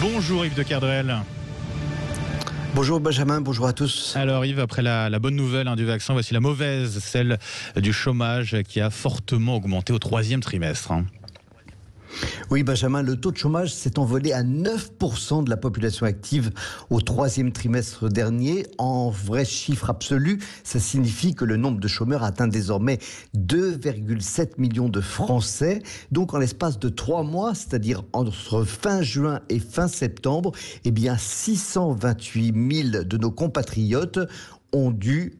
Bonjour Yves de Kerdrel. Bonjour Benjamin, bonjour à tous. Alors Yves, après la bonne nouvelle du vaccin, voici la mauvaise, celle du chômage qui a fortement augmenté au troisième trimestre. Oui Benjamin, le taux de chômage s'est envolé à 9% de la population active au troisième trimestre dernier. En vrai chiffre absolu, ça signifie que le nombre de chômeurs atteint désormais 2,7 millions de Français. Donc en l'espace de 3 mois, c'est-à-dire entre fin juin et fin septembre, 628 000 de nos compatriotes ont dû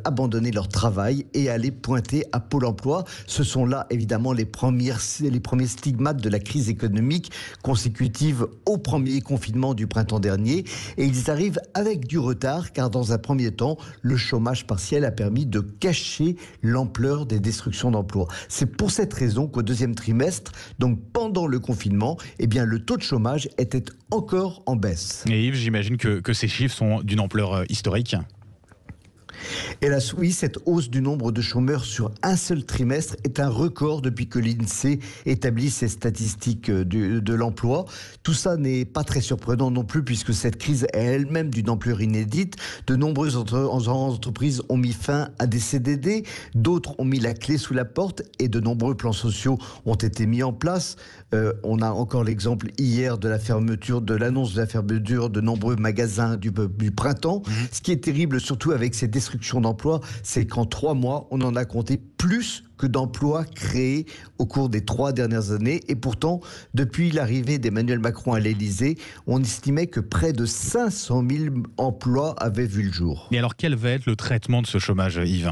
abandonner leur travail et aller pointer à Pôle emploi. Ce sont là, évidemment, les premiers stigmates de la crise économique consécutive au premier confinement du printemps dernier. Et ils arrivent avec du retard, car dans un premier temps, le chômage partiel a permis de cacher l'ampleur des destructions d'emplois. C'est pour cette raison qu'au deuxième trimestre, donc pendant le confinement, le taux de chômage était encore en baisse. Et Yves, j'imagine que ces chiffres sont d'une ampleur historique. Hélas, oui, cette hausse du nombre de chômeurs sur un seul trimestre est un record depuis que l'INSEE établit ses statistiques de l'emploi. Tout ça n'est pas très surprenant non plus, puisque cette crise est elle-même d'une ampleur inédite. De nombreuses entreprises ont mis fin à des CDD, d'autres ont mis la clé sous la porte et de nombreux plans sociaux ont été mis en place. On a encore l'exemple hier de l'annonce de la fermeture de nombreux magasins du printemps. Ce qui est terrible, surtout avec ces destructions d'emplois, c'est qu'en 3 mois, on en a compté plus que d'emplois créés au cours des 3 dernières années. Et pourtant, depuis l'arrivée d'Emmanuel Macron à l'Élysée, on estimait que près de 500 000 emplois avaient vu le jour. Et alors, quel va être le traitement de ce chômage, Yves ?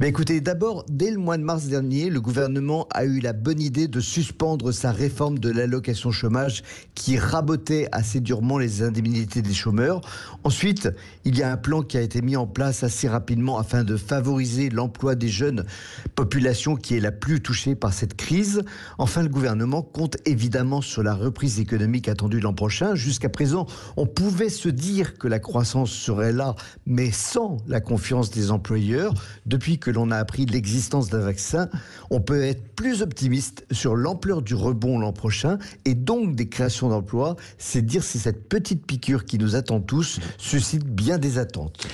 Écoutez, d'abord, dès le mois de mars dernier, le gouvernement a eu la bonne idée de suspendre sa réforme de l'allocation chômage qui rabotait assez durement les indemnités des chômeurs. Ensuite, il y a un plan qui a été mis en place assez rapidement afin de favoriser l'emploi des jeunes, population qui est la plus touchée par cette crise. Enfin, le gouvernement compte évidemment sur la reprise économique attendue l'an prochain. Jusqu'à présent, on pouvait se dire que la croissance serait là, mais sans la confiance des employeurs. Depuis que l'on a appris l'existence d'un vaccin, on peut être plus optimiste sur l'ampleur du rebond l'an prochain et donc des créations d'emplois. C'est dire si cette petite piqûre qui nous attend tous suscite bien des attentes.